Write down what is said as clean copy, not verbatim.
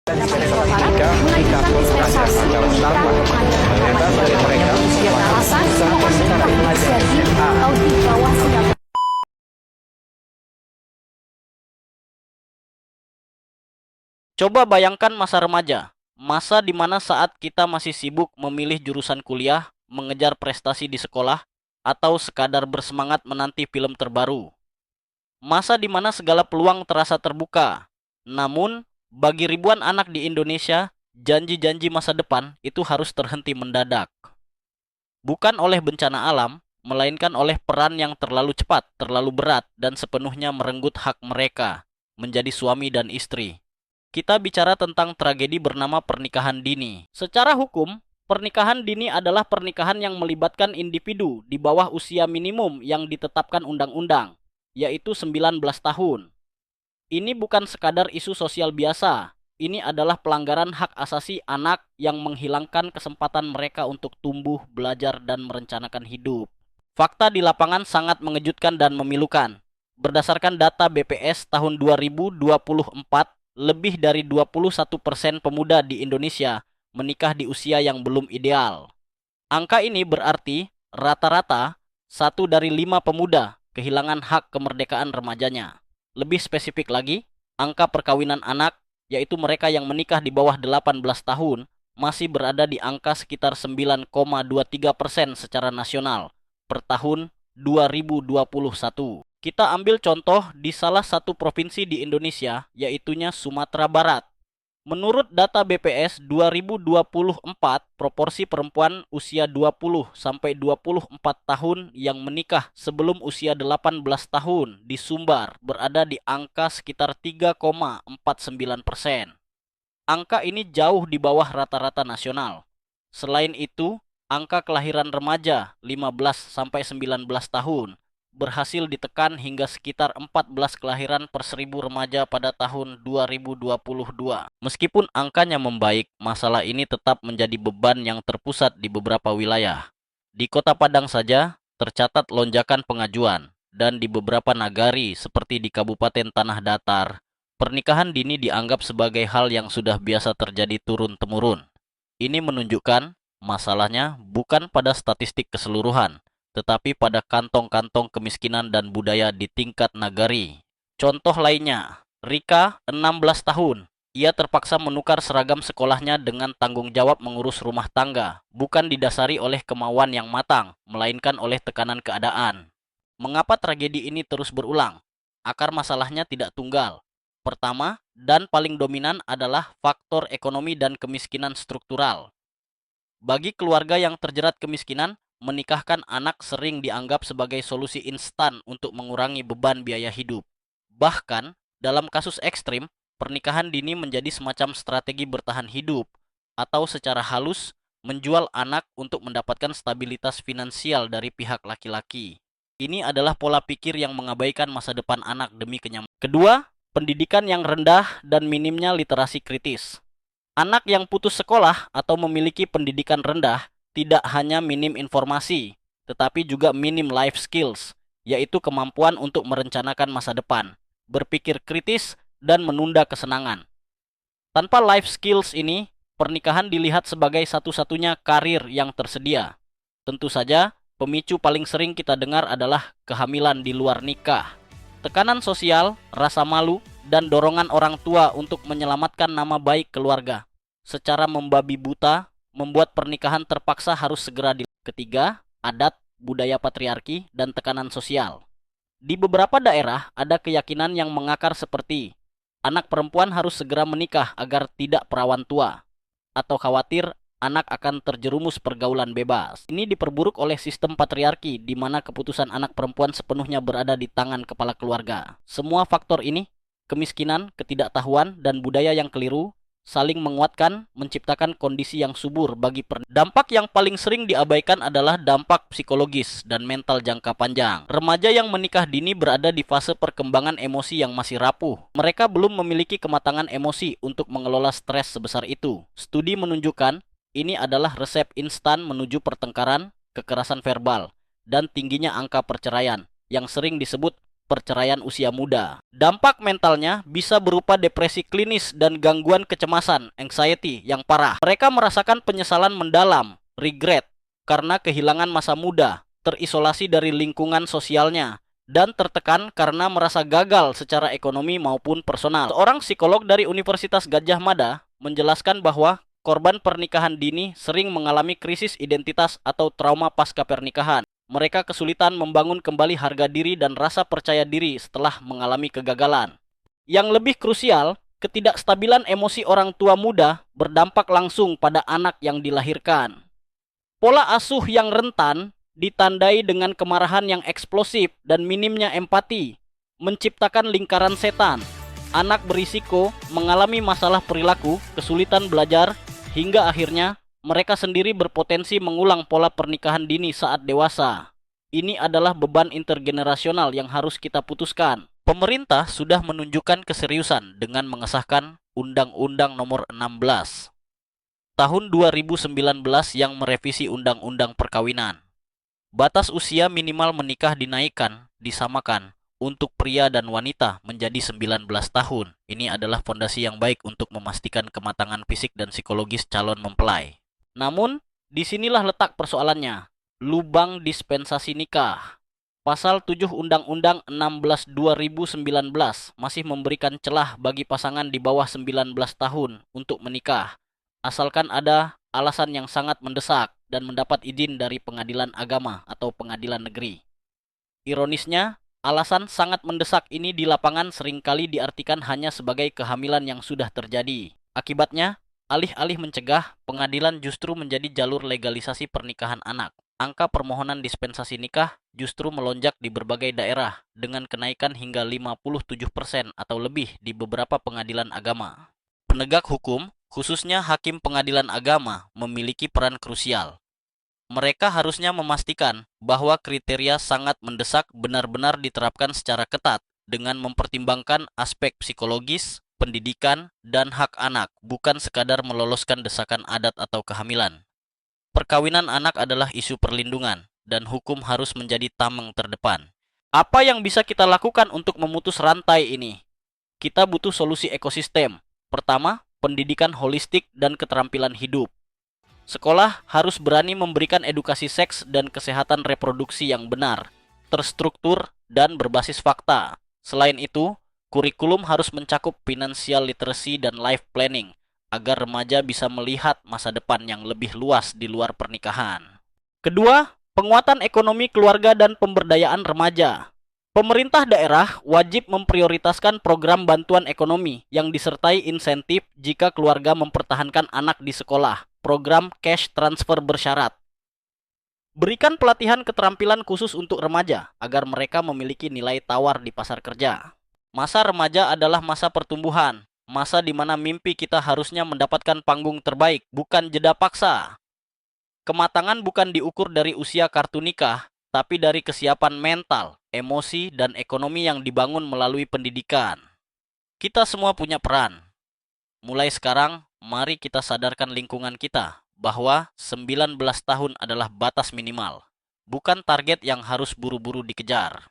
Coba bayangkan masa remaja, masa di mana saat kita masih sibuk memilih jurusan kuliah, mengejar prestasi di sekolah, atau sekadar bersemangat menanti film terbaru. Masa di mana segala peluang terasa terbuka. Namun, bagi ribuan anak di Indonesia, janji-janji masa depan itu harus terhenti mendadak. Bukan oleh bencana alam, melainkan oleh peran yang terlalu cepat, terlalu berat, dan sepenuhnya merenggut hak mereka menjadi suami dan istri. Kita bicara tentang tragedi bernama pernikahan dini. Secara hukum, pernikahan dini adalah pernikahan yang melibatkan individu di bawah usia minimum yang ditetapkan undang-undang, yaitu 19 tahun. Ini bukan sekadar isu sosial biasa. Ini adalah pelanggaran hak asasi anak yang menghilangkan kesempatan mereka untuk tumbuh, belajar, dan merencanakan hidup. Fakta di lapangan sangat mengejutkan dan memilukan. Berdasarkan data BPS tahun 2024, lebih dari 21% pemuda di Indonesia menikah di usia yang belum ideal. Angka ini berarti rata-rata 1 dari 5 pemuda kehilangan hak kemerdekaan remajanya. Lebih spesifik lagi, angka perkawinan anak, yaitu mereka yang menikah di bawah 18 tahun, masih berada di angka sekitar 9,23% secara nasional per tahun 2021. Kita ambil contoh di salah satu provinsi di Indonesia, yaitunya Sumatera Barat. Menurut data BPS 2024, proporsi perempuan usia 20 sampai 24 tahun yang menikah sebelum usia 18 tahun di Sumbar berada di angka sekitar 3,49%. Angka ini jauh di bawah rata-rata nasional. Selain itu, angka kelahiran remaja 15 sampai 19 tahun berhasil ditekan hingga sekitar 14 kelahiran per 1000 remaja pada tahun 2022. Meskipun angkanya membaik, masalah ini tetap menjadi beban yang terpusat di beberapa wilayah. Di Kota Padang saja, tercatat lonjakan pengajuan, dan di beberapa nagari seperti di Kabupaten Tanah Datar, pernikahan dini dianggap sebagai hal yang sudah biasa terjadi turun-temurun. Ini menunjukkan masalahnya bukan pada statistik keseluruhan, tetapi pada kantong-kantong kemiskinan dan budaya di tingkat nagari. Contoh lainnya, Rika, 16 tahun. Ia terpaksa menukar seragam sekolahnya dengan tanggung jawab mengurus rumah tangga, bukan didasari oleh kemauan yang matang, melainkan oleh tekanan keadaan. Mengapa tragedi ini terus berulang? Akar masalahnya tidak tunggal. Pertama, dan paling dominan adalah faktor ekonomi dan kemiskinan struktural. Bagi keluarga yang terjerat kemiskinan, menikahkan anak sering dianggap sebagai solusi instan untuk mengurangi beban biaya hidup. Bahkan, dalam kasus ekstrim, pernikahan dini menjadi semacam strategi bertahan hidup, atau secara halus, menjual anak untuk mendapatkan stabilitas finansial dari pihak laki-laki. Ini adalah pola pikir yang mengabaikan masa depan anak demi kenyamanan. Kedua, pendidikan yang rendah dan minimnya literasi kritis. Anak yang putus sekolah atau memiliki pendidikan rendah tidak hanya minim informasi, tetapi juga minim life skills, yaitu kemampuan untuk merencanakan masa depan, berpikir kritis, dan menunda kesenangan. Tanpa life skills ini, pernikahan dilihat sebagai satu-satunya karir yang tersedia. Tentu saja, pemicu paling sering kita dengar adalah kehamilan di luar nikah. Tekanan sosial, rasa malu, dan dorongan orang tua untuk menyelamatkan nama baik keluarga secara membabi buta membuat pernikahan terpaksa harus segera dilakukan. Ketiga, adat, budaya patriarki, dan tekanan sosial. Di beberapa daerah ada keyakinan yang mengakar seperti anak perempuan harus segera menikah agar tidak perawan tua, atau khawatir anak akan terjerumus pergaulan bebas. Ini diperburuk oleh sistem patriarki di mana keputusan anak perempuan sepenuhnya berada di tangan kepala keluarga. Semua faktor ini, kemiskinan, ketidaktahuan, dan budaya yang keliru, saling menguatkan, menciptakan kondisi yang subur bagi dampak yang paling sering diabaikan adalah dampak psikologis dan mental jangka panjang. Remaja yang menikah dini berada di fase perkembangan emosi yang masih rapuh. Mereka belum memiliki kematangan emosi untuk mengelola stres sebesar itu. Studi menunjukkan ini adalah resep instan menuju pertengkaran, kekerasan verbal, dan tingginya angka perceraian yang sering disebut perceraian usia muda. Dampak mentalnya bisa berupa depresi klinis dan gangguan kecemasan, anxiety yang parah. Mereka merasakan penyesalan mendalam, regret, karena kehilangan masa muda, terisolasi dari lingkungan sosialnya, dan tertekan karena merasa gagal secara ekonomi maupun personal. Seorang psikolog dari Universitas Gadjah Mada menjelaskan bahwa korban pernikahan dini sering mengalami krisis identitas atau trauma pasca pernikahan. Mereka kesulitan membangun kembali harga diri dan rasa percaya diri setelah mengalami kegagalan. Yang lebih krusial, ketidakstabilan emosi orang tua muda berdampak langsung pada anak yang dilahirkan. Pola asuh yang rentan ditandai dengan kemarahan yang eksplosif dan minimnya empati, menciptakan lingkaran setan. Anak berisiko mengalami masalah perilaku, kesulitan belajar, hingga akhirnya mereka sendiri berpotensi mengulang pola pernikahan dini saat dewasa. Ini adalah beban intergenerasional yang harus kita putuskan. Pemerintah sudah menunjukkan keseriusan dengan mengesahkan Undang-Undang Nomor 16 Tahun 2019 yang merevisi Undang-Undang Perkawinan. Batas usia minimal menikah dinaikkan, disamakan untuk pria dan wanita menjadi 19 tahun. Ini adalah fondasi yang baik untuk memastikan kematangan fisik dan psikologis calon mempelai. Namun, disinilah letak persoalannya. Lubang dispensasi nikah. Pasal 7 Undang-Undang 16 2019 masih memberikan celah bagi pasangan di bawah 19 tahun untuk menikah, asalkan ada alasan yang sangat mendesak dan mendapat izin dari pengadilan agama atau pengadilan negeri. Ironisnya, alasan sangat mendesak ini di lapangan seringkali diartikan hanya sebagai kehamilan yang sudah terjadi. Akibatnya, alih-alih mencegah, pengadilan justru menjadi jalur legalisasi pernikahan anak. Angka permohonan dispensasi nikah justru melonjak di berbagai daerah dengan kenaikan hingga 57% atau lebih di beberapa pengadilan agama. Penegak hukum, khususnya hakim pengadilan agama, memiliki peran krusial. Mereka harusnya memastikan bahwa kriteria sangat mendesak benar-benar diterapkan secara ketat dengan mempertimbangkan aspek psikologis, pendidikan, dan hak anak, bukan sekadar meloloskan desakan adat atau kehamilan. Perkawinan anak adalah isu perlindungan, dan hukum harus menjadi tameng terdepan. Apa yang bisa kita lakukan untuk memutus rantai ini? Kita butuh solusi ekosistem. Pertama, pendidikan holistik dan keterampilan hidup. Sekolah harus berani memberikan edukasi seks dan kesehatan reproduksi yang benar, terstruktur, dan berbasis fakta. Selain itu, kurikulum harus mencakup financial literacy dan life planning, agar remaja bisa melihat masa depan yang lebih luas di luar pernikahan. Kedua, penguatan ekonomi keluarga dan pemberdayaan remaja. Pemerintah daerah wajib memprioritaskan program bantuan ekonomi yang disertai insentif jika keluarga mempertahankan anak di sekolah, program cash transfer bersyarat. Berikan pelatihan keterampilan khusus untuk remaja agar mereka memiliki nilai tawar di pasar kerja. Masa remaja adalah masa pertumbuhan, masa di mana mimpi kita harusnya mendapatkan panggung terbaik, bukan jeda paksa. Kematangan bukan diukur dari usia kartu nikah, tapi dari kesiapan mental, emosi, dan ekonomi yang dibangun melalui pendidikan. Kita semua punya peran. Mulai sekarang, mari kita sadarkan lingkungan kita bahwa 19 tahun adalah batas minimal, bukan target yang harus buru-buru dikejar.